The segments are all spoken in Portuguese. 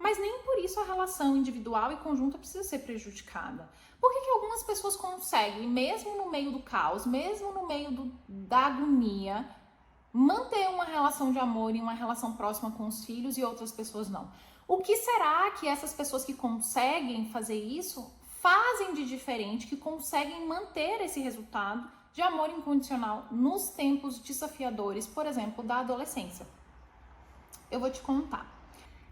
mas nem por isso a relação individual e conjunta precisa ser prejudicada. Por que algumas pessoas conseguem, mesmo no meio do caos, mesmo no meio da agonia, manter uma relação de amor e uma relação próxima com os filhos e outras pessoas não? O que será que essas pessoas que conseguem fazer isso fazem de diferente, que conseguem manter esse resultado de amor incondicional nos tempos desafiadores, por exemplo, da adolescência? Eu vou te contar.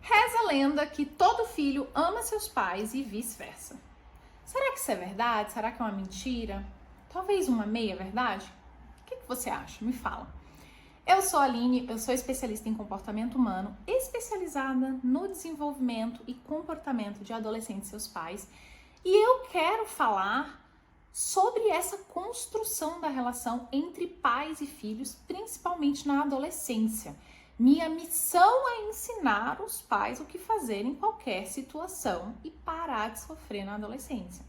Reza a lenda que todo filho ama seus pais e vice-versa. Será que isso é verdade? Será que é uma mentira? Talvez uma meia-verdade? O que você acha? Me fala. Eu sou a Aline, eu sou especialista em comportamento humano, especializada no desenvolvimento e comportamento de adolescentes e seus pais, e eu quero falar sobre essa construção da relação entre pais e filhos, principalmente na adolescência. Minha missão é ensinar os pais o que fazer em qualquer situação e parar de sofrer na adolescência.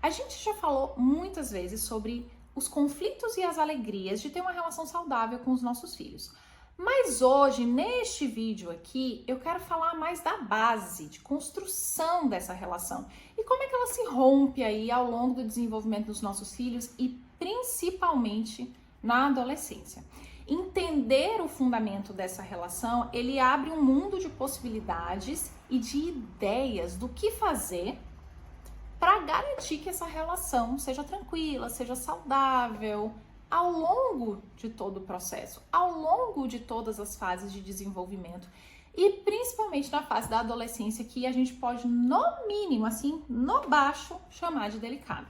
A gente já falou muitas vezes sobre os conflitos e as alegrias de ter uma relação saudável com os nossos filhos. Mas hoje, neste vídeo aqui, eu quero falar mais da base, de construção dessa relação e como é que ela se rompe aí ao longo do desenvolvimento dos nossos filhos e principalmente na adolescência. Entender o fundamento dessa relação, ele abre um mundo de possibilidades e de ideias do que fazer para garantir que essa relação seja tranquila, seja saudável, ao longo de todo o processo, ao longo de todas as fases de desenvolvimento e principalmente na fase da adolescência, que a gente pode, no mínimo, assim, no baixo, chamar de delicada.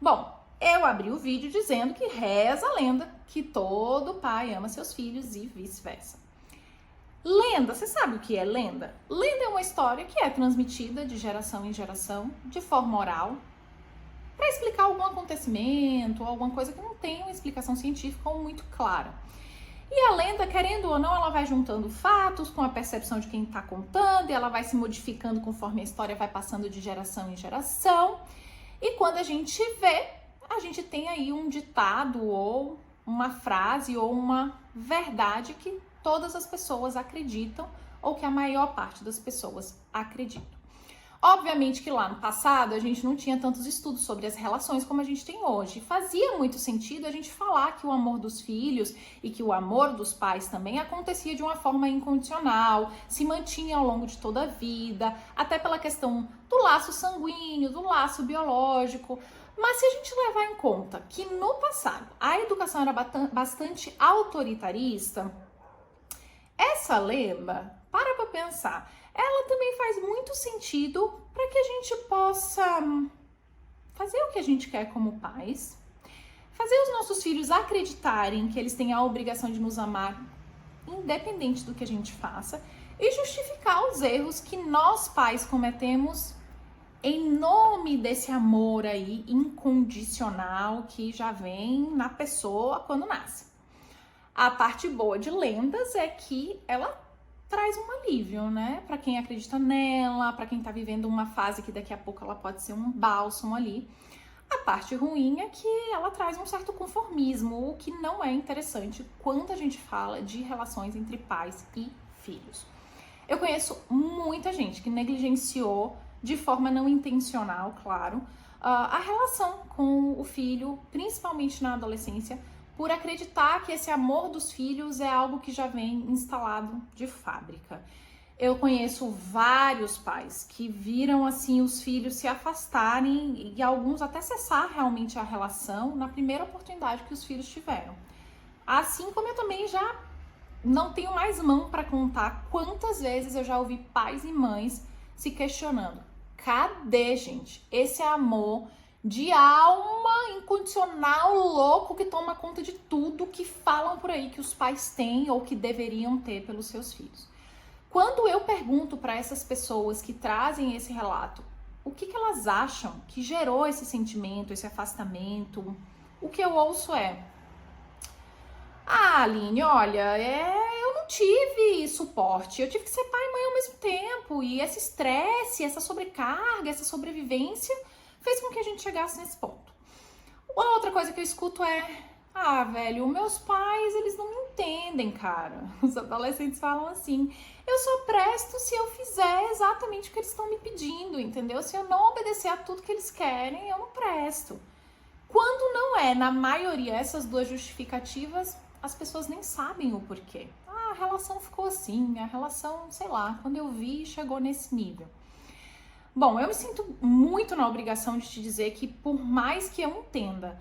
Bom, eu abri o vídeo dizendo que reza a lenda que todo pai ama seus filhos e vice-versa. Lenda, você sabe o que é lenda? Lenda é uma história que é transmitida de geração em geração, de forma oral, para explicar algum acontecimento, alguma coisa que não tem uma explicação científica ou muito clara. E a lenda, querendo ou não, ela vai juntando fatos com a percepção de quem está contando, e ela vai se modificando conforme a história vai passando de geração em geração. E quando a gente vê, a gente tem aí um ditado ou uma frase ou uma verdade que todas as pessoas acreditam ou que a maior parte das pessoas acreditam. Obviamente que lá no passado a gente não tinha tantos estudos sobre as relações como a gente tem hoje. Fazia muito sentido a gente falar que o amor dos filhos e que o amor dos pais também acontecia de uma forma incondicional, se mantinha ao longo de toda a vida, até pela questão do laço sanguíneo, do laço biológico. Mas se a gente levar em conta que no passado a educação era bastante autoritarista, essa lenda, para pensar, ela também faz muito sentido para que a gente possa fazer o que a gente quer como pais, fazer os nossos filhos acreditarem que eles têm a obrigação de nos amar, independente do que a gente faça, e justificar os erros que nós pais cometemos em nome desse amor aí incondicional que já vem na pessoa quando nasce. A parte boa de lendas é que ela traz um alívio, né? Para quem acredita nela, para quem tá vivendo uma fase que daqui a pouco ela pode ser um bálsamo ali. A parte ruim é que ela traz um certo conformismo, o que não é interessante quando a gente fala de relações entre pais e filhos. Eu conheço muita gente que negligenciou de forma não intencional, claro, a relação com o filho, principalmente na adolescência, por acreditar que esse amor dos filhos é algo que já vem instalado de fábrica. Eu conheço vários pais que viram assim os filhos se afastarem e alguns até cessar realmente a relação na primeira oportunidade que os filhos tiveram. Assim como eu também já não tenho mais mão para contar quantas vezes eu já ouvi pais e mães se questionando: cadê, gente, esse amor de alma incondicional louco que toma conta de tudo que falam por aí que os pais têm ou que deveriam ter pelos seus filhos? Quando eu pergunto para essas pessoas que trazem esse relato o que elas acham que gerou esse sentimento, esse afastamento, o que eu ouço é: ah, Aline, olha, eu não tive suporte, eu tive que ser pai e mãe ao mesmo tempo, e esse estresse, essa sobrecarga, essa sobrevivência fez com que a gente chegasse nesse ponto. Uma outra coisa que eu escuto é: Ah, velho, meus pais, eles não me entendem, cara. Os adolescentes falam assim: eu só presto se eu fizer exatamente o que eles estão me pedindo, entendeu? Se eu não obedecer a tudo que eles querem, eu não presto. Quando não é, na maioria, essas duas justificativas, as pessoas nem sabem o porquê. Ah, a relação ficou assim, a relação, sei lá, quando eu vi, chegou nesse nível. Bom, eu me sinto muito na obrigação de te dizer que, por mais que eu entenda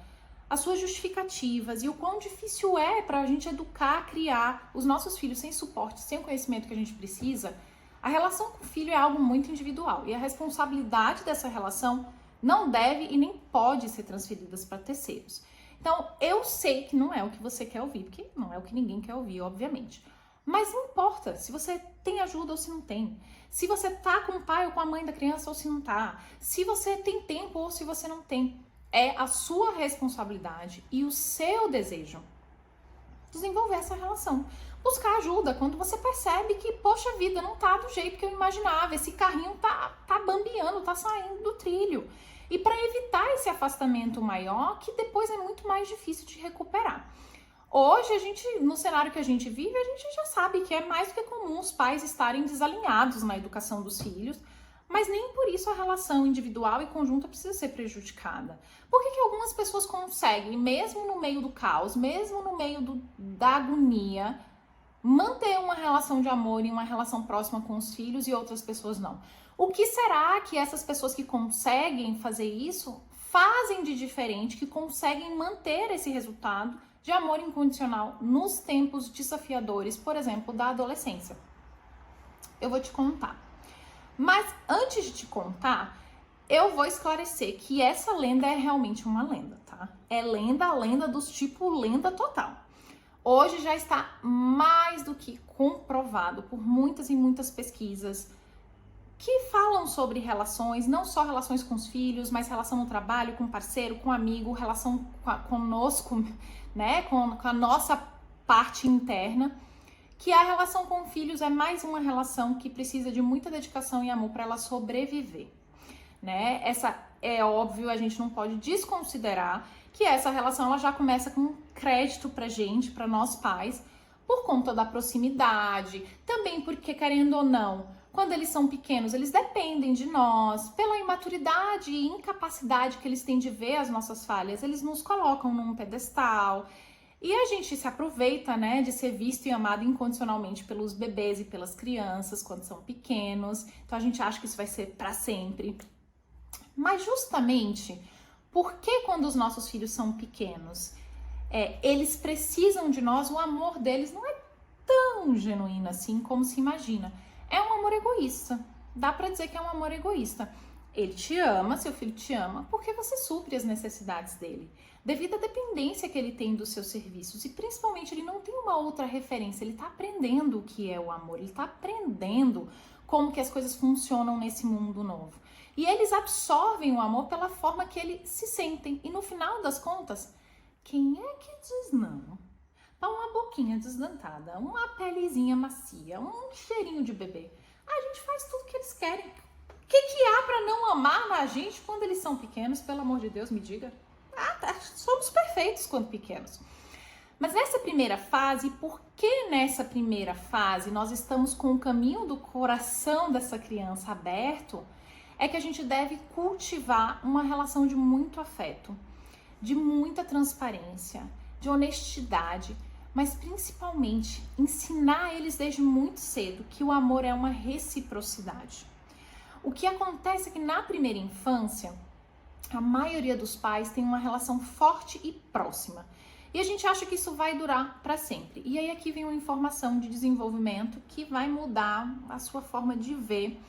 as suas justificativas e o quão difícil é para a gente educar, criar os nossos filhos sem suporte, sem o conhecimento que a gente precisa, a relação com o filho é algo muito individual e a responsabilidade dessa relação não deve e nem pode ser transferidas para terceiros. Então, eu sei que não é o que você quer ouvir, porque não é o que ninguém quer ouvir, obviamente. Mas não importa se você tem ajuda ou se não tem. Se você tá com o pai ou com a mãe da criança ou se não tá. Se você tem tempo ou se você não tem. É a sua responsabilidade e o seu desejo desenvolver essa relação. Buscar ajuda quando você percebe que, poxa vida, não tá do jeito que eu imaginava. Esse carrinho tá bambeando, tá saindo do trilho. E para evitar esse afastamento maior, que depois é muito mais difícil de recuperar. Hoje, no cenário que a gente vive, a gente já sabe que é mais do que comum os pais estarem desalinhados na educação dos filhos, mas nem por isso a relação individual e conjunta precisa ser prejudicada. Por que algumas pessoas conseguem, mesmo no meio do caos, mesmo no meio da agonia, manter uma relação de amor e uma relação próxima com os filhos e outras pessoas não? O que será que essas pessoas que conseguem fazer isso fazem de diferente, que conseguem manter esse resultado de amor incondicional nos tempos desafiadores, por exemplo, da adolescência? Eu vou te contar. Mas antes de te contar, eu vou esclarecer que essa lenda é realmente uma lenda, tá? É lenda dos tipo lenda total. Hoje já está mais do que comprovado por muitas e muitas pesquisas que falam sobre relações, não só relações com os filhos, mas relação no trabalho, com parceiro, com amigo, relação conosco, né? Com a nossa parte interna. Que a relação com filhos é mais uma relação que precisa de muita dedicação e amor para ela sobreviver, né? Essa é óbvio, a gente não pode desconsiderar que essa relação ela já começa com crédito pra gente, para nós pais, por conta da proximidade, também porque, querendo ou não, quando eles são pequenos, eles dependem de nós, pela imaturidade e incapacidade que eles têm de ver as nossas falhas, eles nos colocam num pedestal. E a gente se aproveita, né, de ser visto e amado incondicionalmente pelos bebês e pelas crianças quando são pequenos. Então a gente acha que isso vai ser para sempre. Mas justamente porque quando os nossos filhos são pequenos, eles precisam de nós, o amor deles não é tão genuíno assim como se imagina. É um amor egoísta. Dá para dizer que é um amor egoísta. Ele te ama, seu filho te ama, porque você supre as necessidades dele, devido à dependência que ele tem dos seus serviços. E principalmente ele não tem uma outra referência, ele está aprendendo o que é o amor, ele está aprendendo como que as coisas funcionam nesse mundo novo. E eles absorvem o amor pela forma que eles se sentem. E no final das contas, quem é que diz não? Uma boquinha desdentada, uma pelezinha macia, um cheirinho de bebê. A gente faz tudo que eles querem. O que há para não amar na gente quando eles são pequenos? Pelo amor de Deus, me diga. Somos perfeitos quando pequenos. Mas nessa primeira fase, por que nessa primeira fase nós estamos com o caminho do coração dessa criança aberto? É que a gente deve cultivar uma relação de muito afeto, de muita transparência, de honestidade, mas principalmente ensinar eles desde muito cedo que o amor é uma reciprocidade. O que acontece é que na primeira infância, a maioria dos pais tem uma relação forte e próxima. E a gente acha que isso vai durar para sempre. E aí aqui vem uma informação de desenvolvimento que vai mudar a sua forma de ver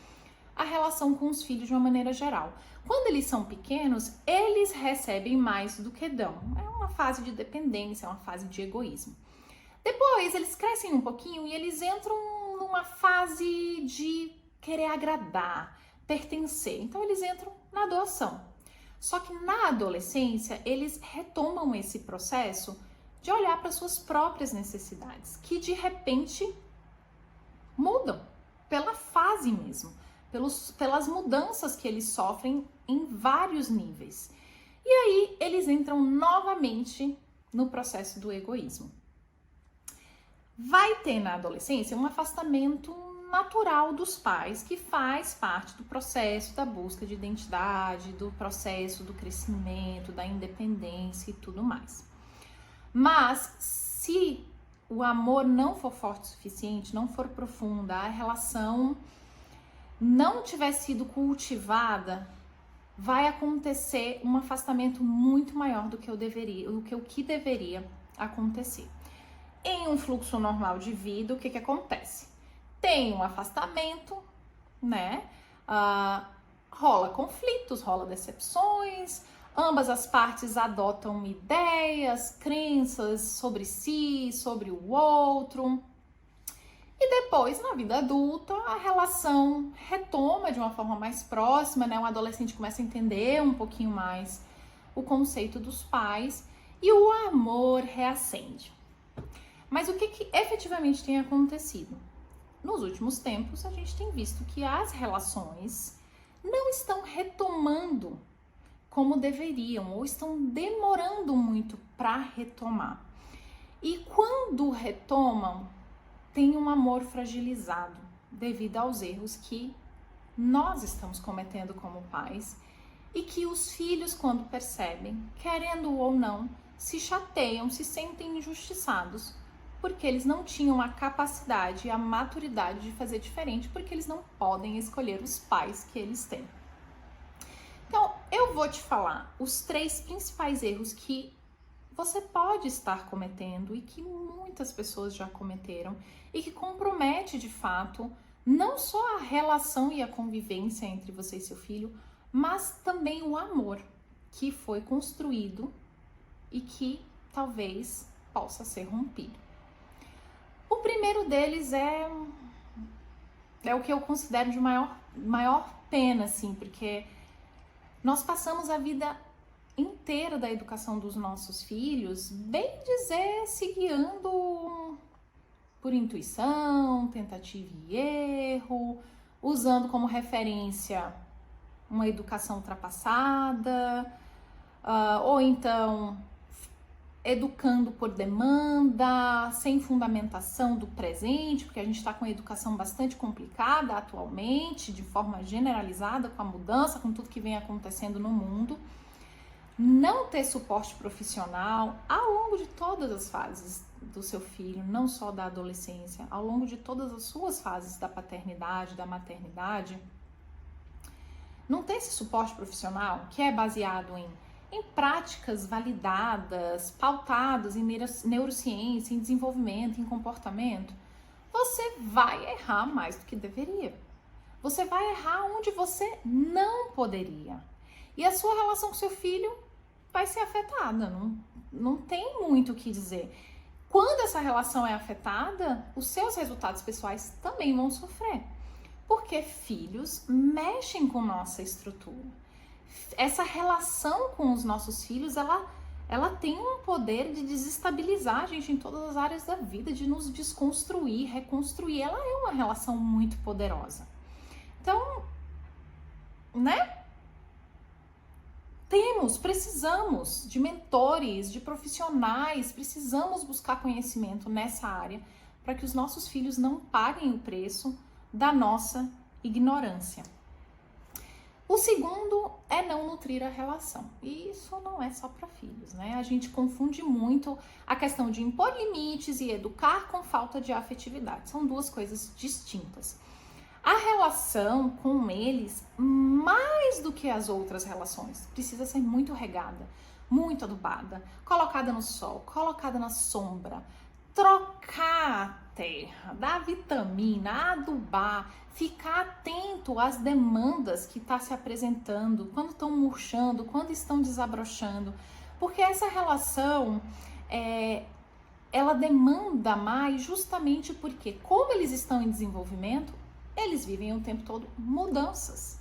a relação com os filhos de uma maneira geral. Quando eles são pequenos, eles recebem mais do que dão. É uma fase de dependência, é uma fase de egoísmo. Depois eles crescem um pouquinho e eles entram numa fase de querer agradar, pertencer. Então eles entram na doação. Só que na adolescência eles retomam esse processo de olhar para suas próprias necessidades, que de repente mudam pela fase mesmo, pelas mudanças que eles sofrem em vários níveis. E aí eles entram novamente no processo do egoísmo. Vai ter na adolescência um afastamento natural dos pais, que faz parte do processo da busca de identidade, do processo do crescimento, da independência e tudo mais. Mas se o amor não for forte o suficiente, não for profunda, a relação não tiver sido cultivada, vai acontecer um afastamento muito maior do que o que deveria acontecer. Em um fluxo normal de vida, o que acontece? Tem um afastamento, né? Rola conflitos, rola decepções, ambas as partes adotam ideias, crenças sobre si, sobre o outro. E depois, na vida adulta, a relação retoma de uma forma mais próxima, né? O adolescente começa a entender um pouquinho mais o conceito dos pais e o amor reacende. Mas o que efetivamente tem acontecido? Nos últimos tempos, a gente tem visto que as relações não estão retomando como deveriam, ou estão demorando muito para retomar. E quando retomam, tem um amor fragilizado devido aos erros que nós estamos cometendo como pais e que os filhos, quando percebem, querendo ou não, se chateiam, se sentem injustiçados, porque eles não tinham a capacidade e a maturidade de fazer diferente, porque eles não podem escolher os pais que eles têm. Então, eu vou te falar os 3 principais erros que você pode estar cometendo e que muitas pessoas já cometeram e que compromete de fato não só a relação e a convivência entre você e seu filho, mas também o amor que foi construído e que talvez possa ser rompido. O primeiro deles é o que eu considero de maior pena, assim, porque nós passamos a vida inteira da educação dos nossos filhos, bem dizer, se guiando por intuição, tentativa e erro, usando como referência uma educação ultrapassada, ou então educando por demanda, sem fundamentação do presente, porque a gente está com a educação bastante complicada atualmente, de forma generalizada, com a mudança, com tudo que vem acontecendo no mundo. Não ter suporte profissional ao longo de todas as fases do seu filho, não só da adolescência, ao longo de todas as suas fases da paternidade, da maternidade. Não ter esse suporte profissional que é baseado em práticas validadas, pautadas em neurociência, em desenvolvimento, em comportamento, você vai errar mais do que deveria. Você vai errar onde você não poderia. E a sua relação com seu filho vai ser afetada, não tem muito o que dizer. Quando essa relação é afetada, os seus resultados pessoais também vão sofrer. Porque filhos mexem com nossa estrutura. Essa relação com os nossos filhos, ela tem um poder de desestabilizar a gente em todas as áreas da vida, de nos desconstruir, reconstruir. Ela é uma relação muito poderosa. Então, né? Precisamos de mentores, de profissionais, precisamos buscar conhecimento nessa área para que os nossos filhos não paguem o preço da nossa ignorância. O segundo é não nutrir a relação. E isso não é só para filhos, né? A gente confunde muito a questão de impor limites e educar com falta de afetividade. São duas coisas distintas. A relação com eles, mais do que as outras relações, precisa ser muito regada, muito adubada, colocada no sol, colocada na sombra, trocar a terra, dar vitamina, adubar, ficar atento às demandas que está se apresentando, quando estão murchando, quando estão desabrochando, porque essa relação ela demanda mais justamente porque, como eles estão em desenvolvimento, eles vivem o tempo todo mudanças.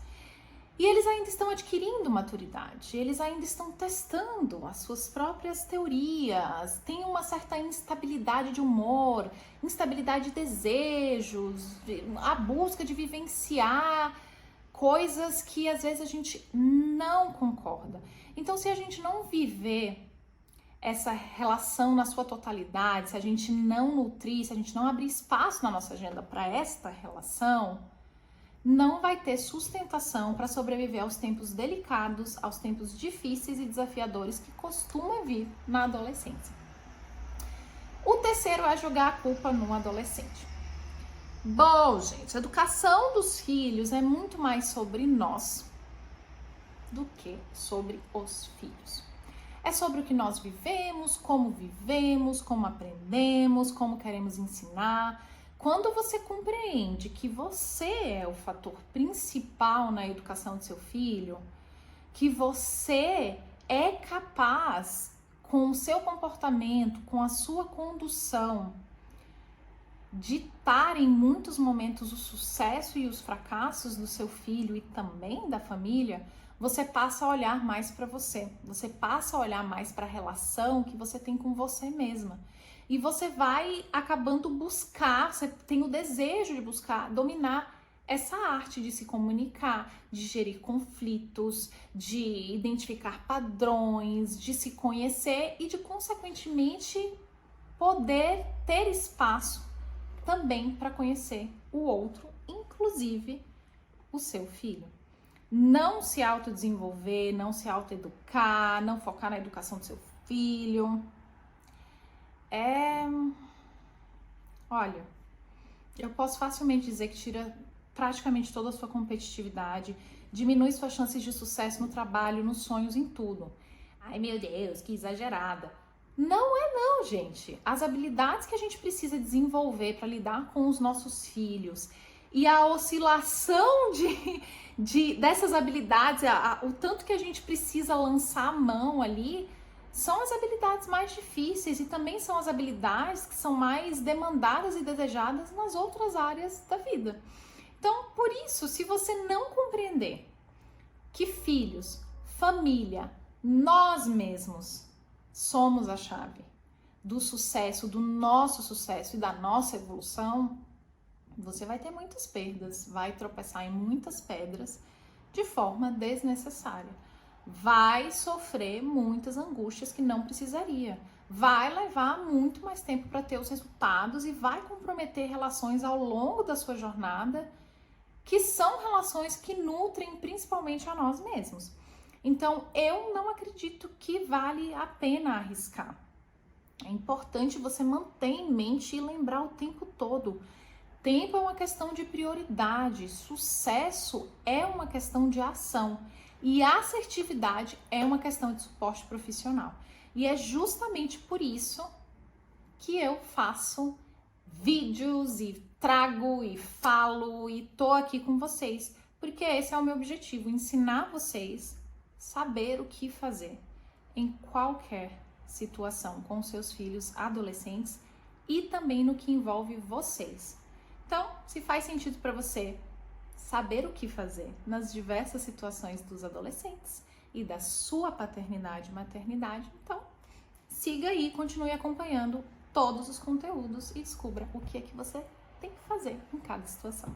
E eles ainda estão adquirindo maturidade, eles ainda estão testando as suas próprias teorias, tem uma certa instabilidade de humor, instabilidade de desejos, a busca de vivenciar coisas que às vezes a gente não concorda. Então, se a gente não viver essa relação na sua totalidade, se a gente não nutrir, se a gente não abrir espaço na nossa agenda para esta relação, não vai ter sustentação para sobreviver aos tempos delicados, aos tempos difíceis e desafiadores que costumam vir na adolescência. O terceiro é jogar a culpa no adolescente. Bom, gente, a educação dos filhos é muito mais sobre nós do que sobre os filhos. É sobre o que nós vivemos, como aprendemos, como queremos ensinar. Quando você compreende que você é o fator principal na educação do seu filho, que você é capaz, com o seu comportamento, com a sua condução, ditar em muitos momentos o sucesso e os fracassos do seu filho e também da família, você passa a olhar mais para você, você passa a olhar mais para a relação que você tem com você mesma. E você vai acabando buscar, você tem o desejo de buscar dominar essa arte de se comunicar, de gerir conflitos, de identificar padrões, de se conhecer e de, consequentemente, poder ter espaço também para conhecer o outro, inclusive o seu filho. Não se autodesenvolver, não se autoeducar, não focar na educação do seu filho. Olha, eu posso facilmente dizer que tira praticamente toda a sua competitividade, diminui suas chances de sucesso no trabalho, nos sonhos, em tudo. Ai, meu Deus, que exagerada. Não, gente. As habilidades que a gente precisa desenvolver para lidar com os nossos filhos e a oscilação dessas habilidades, o tanto que a gente precisa lançar a mão ali, são as habilidades mais difíceis e também são as habilidades que são mais demandadas e desejadas nas outras áreas da vida. Então, por isso, se você não compreender que filhos, família, nós mesmos somos a chave do sucesso, do nosso sucesso e da nossa evolução, você vai ter muitas perdas, vai tropeçar em muitas pedras de forma desnecessária. Vai sofrer muitas angústias que não precisaria. Vai levar muito mais tempo para ter os resultados e vai comprometer relações ao longo da sua jornada, que são relações que nutrem principalmente a nós mesmos. Então, eu não acredito que vale a pena arriscar. É importante você manter em mente e lembrar o tempo todo. Tempo é uma questão de prioridade, sucesso é uma questão de ação e assertividade é uma questão de suporte profissional. E é justamente por isso que eu faço vídeos e trago e falo e tô aqui com vocês, porque esse é o meu objetivo, ensinar vocês saber o que fazer em qualquer situação com seus filhos adolescentes e também no que envolve vocês. Então, se faz sentido para você saber o que fazer nas diversas situações dos adolescentes e da sua paternidade e maternidade, então siga aí, continue acompanhando todos os conteúdos e descubra o que é que você tem que fazer em cada situação.